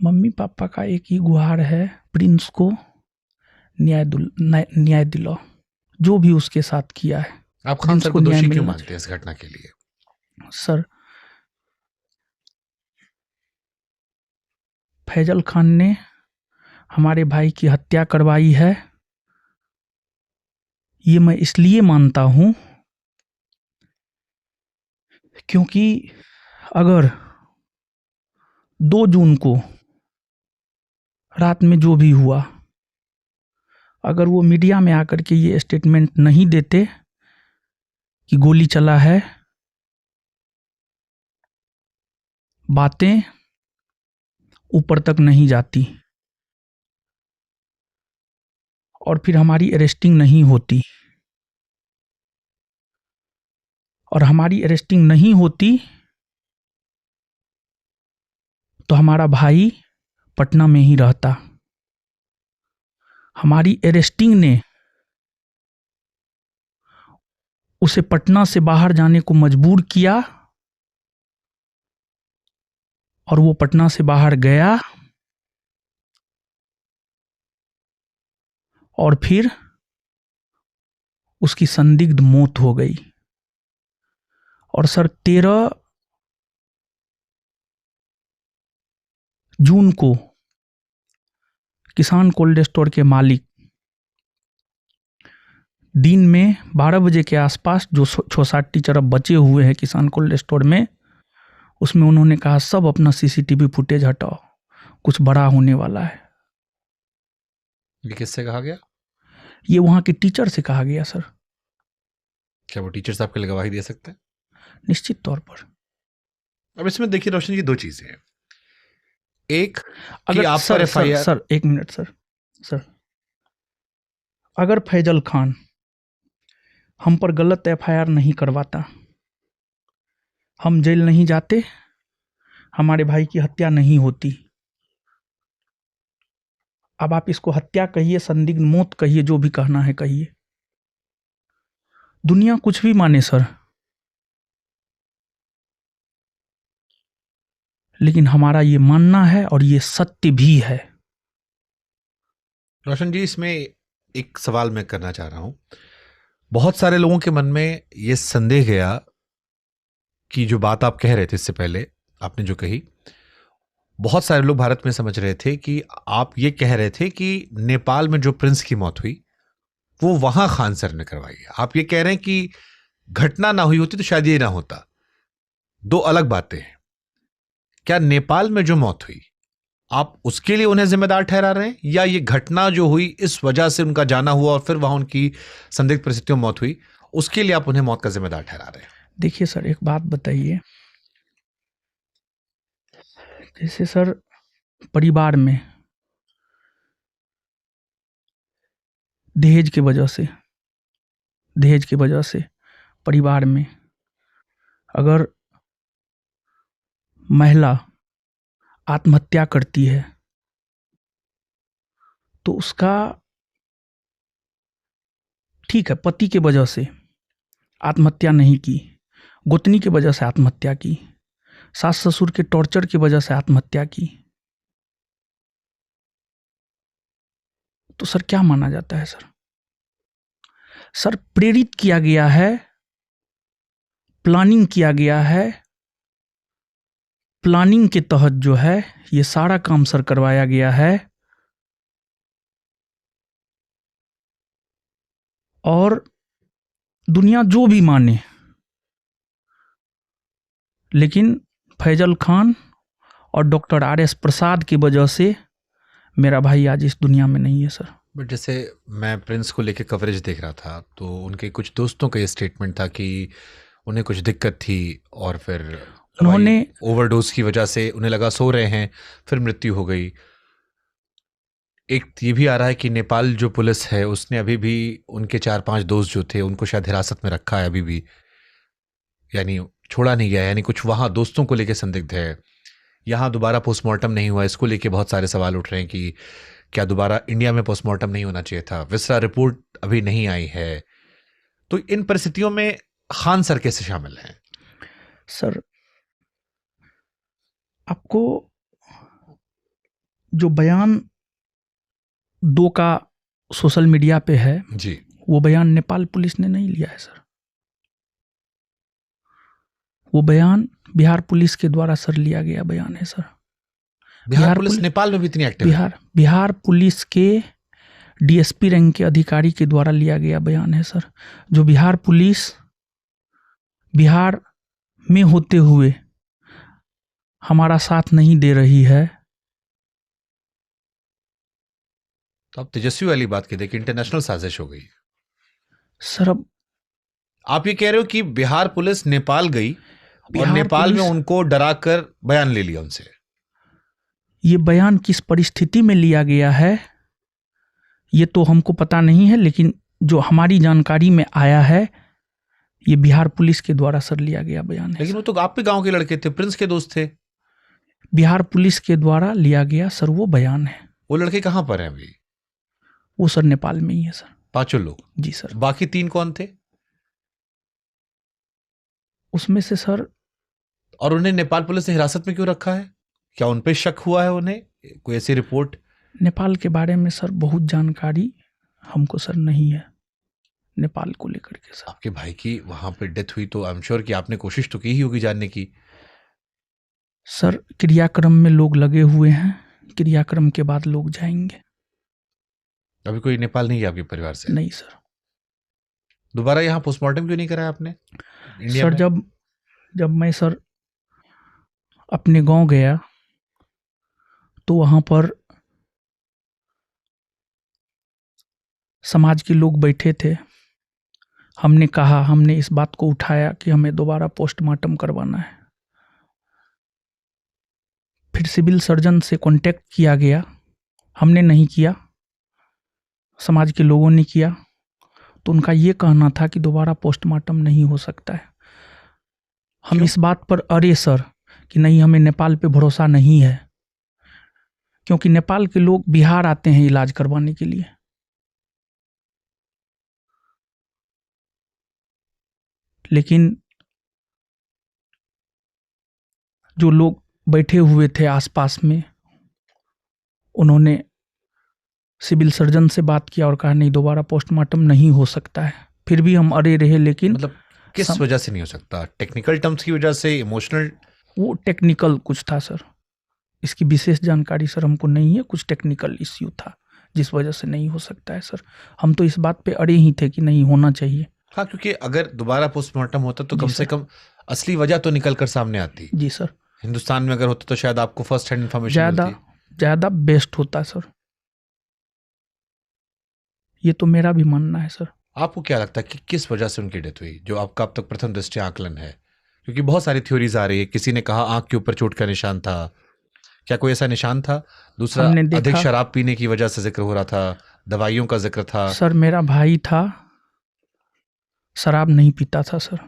Mummy papa का एक ही गुहार है, प्रिंस को न्याय दिलाओ। जो भी उसके साथ किया है, आप खान प्रिंस सर को को न्याय दोषी क्यों मिलना मानते हैं इस घटना के लिए? चाहिए। सर, फैजल खान ने हमारे भाई की हत्या करवाई है, ये मैं इसलिए मानता हूं क्योंकि अगर 2 जून को रात में जो भी हुआ, अगर वो मीडिया में आकर के ये स्टेटमेंट नहीं देते कि गोली चला है, बातें ऊपर तक नहीं जाती और फिर हमारी अरेस्टिंग नहीं होती, और हमारी अरेस्टिंग नहीं होती तो हमारा भाई पटना में ही रहता। हमारी अरेस्टिंग ने उसे पटना से बाहर जाने को मजबूर किया और वो पटना से बाहर गया और फिर उसकी संदिग्ध मौत हो गई। और सर, 13 जून को किसान कोल्ड स्टोर के मालिक दिन में 12 बजे के आसपास, जो 6-7 टीचर अब बचे हुए हैं किसान कोल्ड स्टोर में, उसमें उन्होंने कहा सब अपना सीसीटीवी फुटेज हटाओ, कुछ बड़ा होने वाला है। ये किससे कहा गया? ये वहां के टीचर से कहा गया सर। क्या वो टीचर्स आपके लिए गवाही दे सकते हैं? निश्चित तौर पर। अब इसमें देखिए रोशन जी, 2 चीजें हैं। एक कि अगर आप पर एफआईआर। सर 1 मिनट सर, अगर फैजल खान हम पर गलत एफआईआर नहीं करवाता, हम जेल नहीं जाते, हमारे भाई की हत्या नहीं होती। अब आप इसको हत्या कहिए, संदिग्ध मौत कहिए, जो भी कहना है कहिए, दुनिया कुछ भी माने सर, लेकिन हमारा ये मानना है और ये सत्य भी है। रोशन जी, इसमें एक सवाल मैं करना चाह रहा हूं। बहुत सारे लोगों के मन में यह संदेह गया कि जो बात आप कह रहे थे इससे पहले, आपने जो कही, बहुत सारे लोग भारत में समझ रहे थे कि आप ये कह रहे थे कि नेपाल में जो प्रिंस की मौत हुई वो वहां खान सर ने करवाई है। आप ये कह रहे हैं कि घटना ना हुई होती तो शायद ये ना होता। 2 अलग बातें हैं। क्या नेपाल में जो मौत हुई, आप उसके लिए उन्हें जिम्मेदार ठहरा रहे हैं, या ये घटना जो हुई इस वजह से उनका जाना हुआ और फिर वहां उनकी संदिग्ध परिस्थितियों में मौत हुई, उसके लिए आप उन्हें मौत का जिम्मेदार ठहरा रहे हैं? देखिए सर, एक बात बताइए, जैसे सर परिवार में दहेज की वजह से परिवार में अगर महिला आत्महत्या करती है तो उसका, ठीक है, पति के वजह से आत्महत्या नहीं की, गोतनी की वजह से आत्महत्या की, सास ससुर के टॉर्चर की वजह से आत्महत्या की, तो सर क्या माना जाता है सर? सर, प्रेरित किया गया है, प्लानिंग किया गया है, प्लानिंग के तहत जो है ये सारा काम सर करवाया गया है। और दुनिया जो भी माने, लेकिन फैजल खान और डॉक्टर RS प्रसाद की वजह से मेरा भाई आज इस दुनिया में नहीं है सर। बट जैसे मैं प्रिंस को लेकर कवरेज देख रहा था तो उनके कुछ दोस्तों का ये स्टेटमेंट था कि उन्हें कुछ दिक्कत थी और फिर उन्होंने ओवरडोज की वजह से उन्हें लगा सो रहे हैं, फिर मृत्यु हो गई। एक ये भी आ रहा है कि नेपाल जो पुलिस है उसने अभी भी उनके 4-5 दोस्त जो थे उनको शायद हिरासत में रखा है अभी भी, यानी छोड़ा नहीं गया, यानी कुछ वहां दोस्तों को लेकर संदिग्ध है। यहाँ दोबारा पोस्टमार्टम नहीं हुआ, इसको लेके बहुत सारे सवाल उठ रहे हैं कि क्या दोबारा इंडिया में पोस्टमार्टम नहीं होना चाहिए था, विसरा रिपोर्ट अभी नहीं आई है। तो इन परिस्थितियों में खान सर कैसे शामिल हैं? सर, आपको जो बयान 2 का सोशल मीडिया पे है जी, वो बयान नेपाल पुलिस ने नहीं लिया है सर। वो बयान बिहार पुलिस के द्वारा सर लिया गया बयान है सर। बिहार पुलिस नेपाल में भी इतनी एक्टिव है? बिहार पुलिस के डीएसपी रैंक के अधिकारी के द्वारा लिया गया बयान है सर। जो बिहार पुलिस बिहार में होते हुए हमारा साथ नहीं दे रही है। तो आप तेजस्वी वाली बात की देखिए, इंटरनेशनल साजिश हो गई सर। अब आप ये कह रहे हो कि बिहार पुलिस नेपाल गई और बिहार नेपाल में पुलिस- उनको डराकर बयान ले लिया उनसे? ये बयान किस परिस्थिति में लिया गया है ये तो हमको पता नहीं है, लेकिन जो हमारी जानकारी में आया है ये बिहार पुलिस के द्वारा सर लिया गया बयान है। लेकिन वो तो आप भी गांव के लड़के थे, प्रिंस के दोस्त थे। बिहार पुलिस के द्वारा लिया गया सर वो बयान है। वो लड़के कहां पर हैं अभी? वो सर नेपाल में ही है सर। 5 लोग? जी सर। बाकी 3 कौन थे? उसमें से सर, और उन्हें नेपाल पुलिस ने हिरासत में क्यों रखा है? क्या उन पे शक हुआ है उन्हें? कोई ऐसी रिपोर्ट? नेपाल के बारे में सर बहुत जानकारी हमको सर नहीं है नेपाल को लेकर के सर। आपके भाई की वहां पे डेथ हुई तो आई एम श्योर कि आपने कोशिश तो की ही होगी जानने की। सर क्रियाक्रम में लोग लगे हुए हैं, क्रियाक्रम के बाद लोग जाएंगे। अभी कोई नेपाल नहीं गया आपके परिवार से? नहीं सर। दोबारा यहाँ पोस्टमार्टम क्यों नहीं कराया आपने इंडिया सर में? जब मैं सर अपने गांव गया तो वहां पर समाज के लोग बैठे थे। हमने इस बात को उठाया कि हमें दोबारा पोस्टमार्टम करवाना है। फिर सिविल सर्जन से कांटेक्ट किया गया, हमने नहीं किया, समाज के लोगों ने किया। तो उनका ये कहना था कि दोबारा पोस्टमार्टम नहीं हो सकता है। हम क्यों? इस बात पर अरे सर कि नहीं, हमें नेपाल पे भरोसा नहीं है, क्योंकि नेपाल के लोग बिहार आते हैं इलाज करवाने के लिए। लेकिन जो लोग बैठे हुए थे आसपास में, उन्होंने सिविल सर्जन से बात किया और कहा नहीं, दोबारा पोस्टमार्टम नहीं हो सकता है। फिर भी हम अड़े रहे। लेकिन मतलब किस वजह से नहीं हो सकता? टेक्निकल टर्म्स की वजह से, इमोशनल? वो टेक्निकल कुछ था सर, इसकी विशेष जानकारी सर हमको नहीं है। कुछ टेक्निकल इश्यू था जिस वजह से नहीं हो सकता है सर। हम तो इस बात पे अड़े ही थे कि नहीं होना चाहिए। हाँ, क्योंकि अगर दोबारा पोस्टमार्टम होता तो जी कम से सर। कम असली वजह तो निकल कर सामने आती। जी सर। हिंदुस्तान में अगर होता तो शायद आपको फर्स्ट हैंड इन्फॉर्मेशन ज़्यादा मिलती। ज़्यादा बेस्ट होता सर, ये तो मेरा भी मानना है सर। आपको क्या लगता है कि किस वजह से उनकी डेथ हुई, जो आपका अब तक प्रथम दृष्टया आकलन है? क्योंकि बहुत सारी थ्योरीज आ रही है। किसी ने कहा आंख के ऊपर चोट का निशान था, क्या कोई ऐसा निशान था? दूसरा, हमने देखा- अधिक शराब पीने की वजह से जिक्र हो रहा था, दवाइयों का जिक्र था। सर मेरा भाई था, शराब नहीं पीता था सर,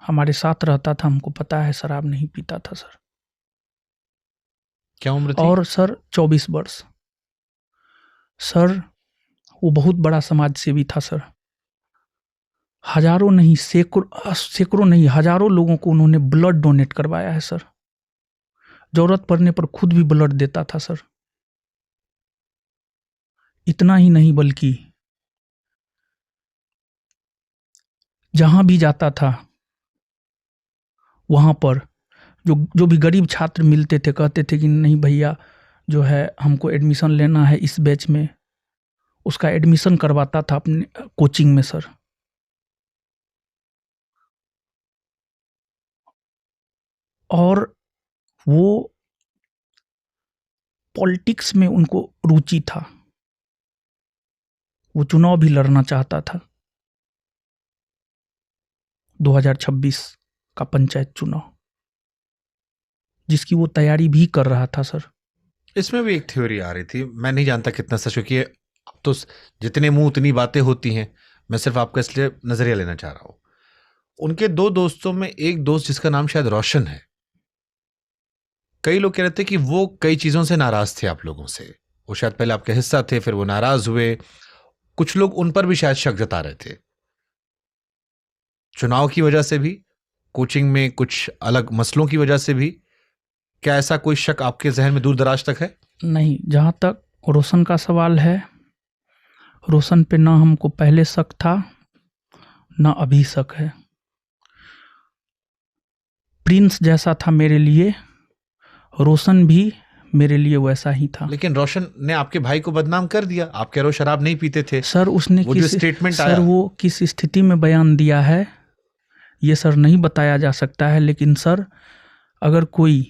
हमारे साथ रहता था, हमको पता है शराब नहीं पीता था सर। क्या उम्र थी? और सर 24 वर्ष। सर वो बहुत बड़ा समाज सेवी था सर। हजारों नहीं, सैकड़ों नहीं, हजारों लोगों को उन्होंने ब्लड डोनेट करवाया है सर। जरूरत पड़ने पर खुद भी ब्लड देता था सर। इतना ही नहीं बल्कि जहां भी जाता था वहां पर जो भी गरीब छात्र मिलते थे कहते थे कि नहीं भैया जो है हमको एडमिशन लेना है इस बैच में, उसका एडमिशन करवाता था अपने कोचिंग में सर। और वो पॉलिटिक्स में उनको रुचि था, वो चुनाव भी लड़ना चाहता था, 2026 का पंचायत चुनाव, जिसकी वो तैयारी भी कर रहा था सर। इसमें भी एक थ्योरी आ रही थी, मैं नहीं जानता कितना सच, क्योंकि अब तो जितने मुंह उतनी बातें होती हैं। मैं सिर्फ आपका इसलिए नजरिया लेना चाह रहा हूं। उनके 2 दोस्तों में एक दोस्त जिसका नाम शायद रोशन है, कई लोग कह रहे थे कि वो कई चीजों से नाराज थे आप लोगों से। वो शायद पहले आपके हिस्सा थे, फिर वो नाराज हुए। कुछ लोग उन पर भी शायद शक जता रहे थे, चुनाव की वजह से भी, कोचिंग में कुछ अलग मसलों की वजह से भी। क्या ऐसा कोई शक आपके जहन में दूर दराज तक है? नहीं, जहाँ तक रोशन का सवाल है, रोशन पे ना हमको पहले शक था ना अभी शक है। प्रिंस जैसा था मेरे लिए, रोशन भी मेरे लिए वैसा ही था। लेकिन रोशन ने आपके भाई को बदनाम कर दिया, आप कह रहे हो शराब नहीं पीते थे। सर उसने वो जो स्टेटमेंट आया, सर वो किस स्थिति में बयान दिया है ये सर नहीं बताया जा सकता है। लेकिन सर अगर कोई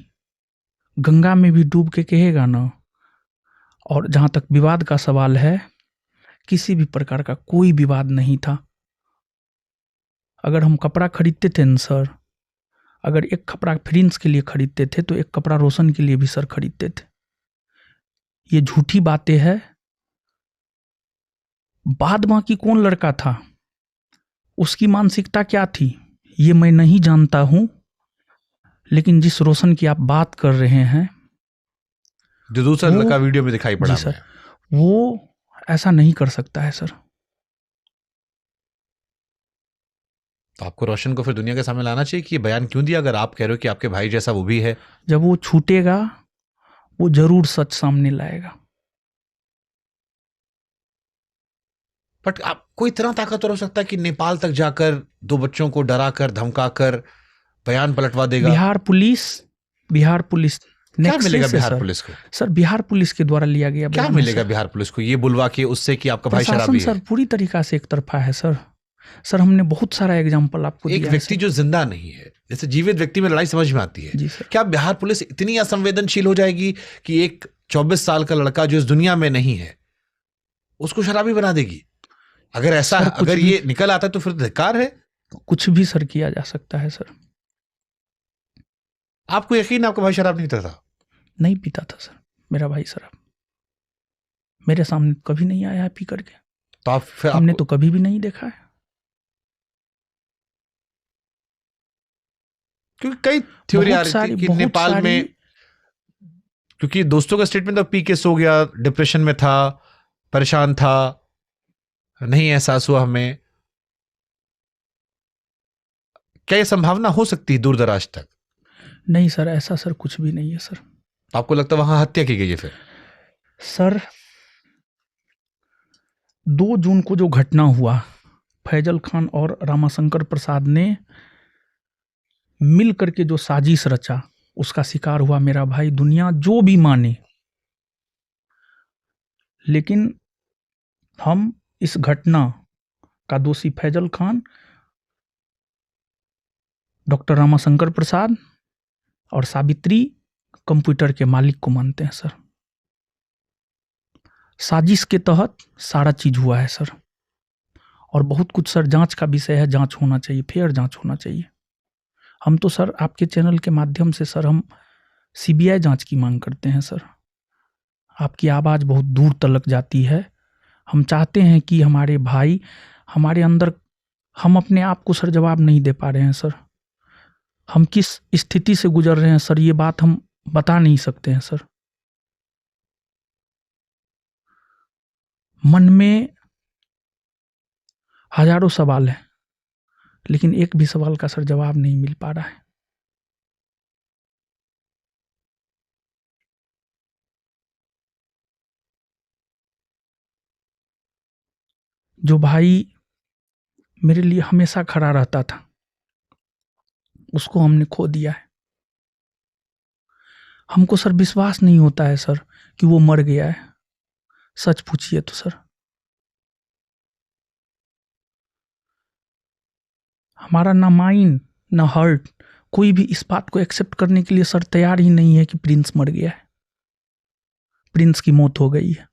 गंगा में भी डूब के कहेगा ना, और जहाँ तक विवाद का सवाल है, किसी भी प्रकार का कोई विवाद नहीं था। अगर हम कपड़ा खरीदते थे न सर, अगर एक कपड़ा प्रिंस के लिए खरीदते थे तो एक कपड़ा रोशन के लिए भी सर खरीदते थे। ये झूठी बातें हैं। बाद बाकी कौन लड़का था, उसकी मानसिकता क्या थी, ये मैं नहीं जानता हूं। लेकिन जिस रोशन की आप बात कर रहे हैं, जो दूसरा लड़का वीडियो में दिखाई पड़ा, जी सर, वो ऐसा नहीं कर सकता है सर। तो आपको रोशन को फिर दुनिया के सामने लाना चाहिए कि ये बयान क्यों दिया, अगर आप कह रहे हो कि आपके भाई जैसा वो भी है। जब वो छूटेगा वो जरूर सच सामने लाएगा। बट आप कोई इतना ताकतवर हो सकता है कि नेपाल तक जाकर 2 बच्चों को डराकर धमकाकर बयान पलटवा देगा? बिहार पुलिस क्या मिलेगा बिहार पुलिस को? सर बिहार पुलिस के द्वारा लिया गया क्या मिलेगा बिहार पुलिस को ये बुलवा के उससे कि आपका भाई शराबी है? सर पूरी तरीका से एक तरफा है सर। सर हमने बहुत सारा एग्जांपल आपको दिया। एक व्यक्ति जो जिंदा नहीं है, जैसे जीवित व्यक्ति में लड़ाई समझ में आती है। क्या बिहार पुलिस इतनी असंवेदनशील हो जाएगी कि एक 24 साल का लड़का जो इस दुनिया में नहीं है उसको शराबी बना देगी? अगर ऐसा अगर ये निकल आता है तो फिर धिक्कार है। कुछ भी सर किया जा सकता है सर। आपको यकीन आपका भाई शराब नहीं पीता था? नहीं पीता था सर मेरा भाई शराब। मेरे सामने कभी नहीं आया है पी करके। तो आप फिर हमने तो कभी भी नहीं देखा है। क्योंकि कई थ्योरी आ रही थी कि नेपाल में, क्योंकि दोस्तों का स्टेटमेंट था पी के सो गया, डिप्रेशन में था, परेशान था, नहीं एहसास हुआ हमें। क्या यह संभावना हो सकती है दूर दराज तक? नहीं सर, ऐसा सर कुछ भी नहीं है सर। आपको लगता है वहां हत्या की गई है? फिर सर 2 जून को जो घटना हुआ, फैजल खान और रामाशंकर प्रसाद ने मिल करके जो साजिश रचा, उसका शिकार हुआ मेरा भाई। दुनिया जो भी माने, लेकिन हम इस घटना का दोषी फैजल खान, डॉक्टर रामाशंकर प्रसाद और सावित्री कंप्यूटर के मालिक को मानते हैं सर। साजिश के तहत सारा चीज हुआ है सर। और बहुत कुछ सर जांच का विषय है, जांच होना चाहिए, फेयर जांच होना चाहिए। हम तो सर आपके चैनल के माध्यम से सर हम सीबीआई जांच की मांग करते हैं सर। आपकी आवाज़ बहुत दूर तलक जाती है। हम चाहते हैं कि हमारे भाई, हमारे अंदर, हम अपने आप को सर जवाब नहीं दे पा रहे हैं सर। हम किस स्थिति से गुजर रहे हैं सर, ये बात हम बता नहीं सकते हैं सर। मन में हजारों सवाल हैं, लेकिन एक भी सवाल का सर जवाब नहीं मिल पा रहा है। जो भाई मेरे लिए हमेशा खड़ा रहता था, उसको हमने खो दिया है। हमको सर विश्वास नहीं होता है सर कि वो मर गया है। सच पूछिए तो सर, हमारा ना माइंड ना हार्ट कोई भी इस बात को एक्सेप्ट करने के लिए सर तैयार ही नहीं है कि प्रिंस मर गया है, प्रिंस की मौत हो गई है।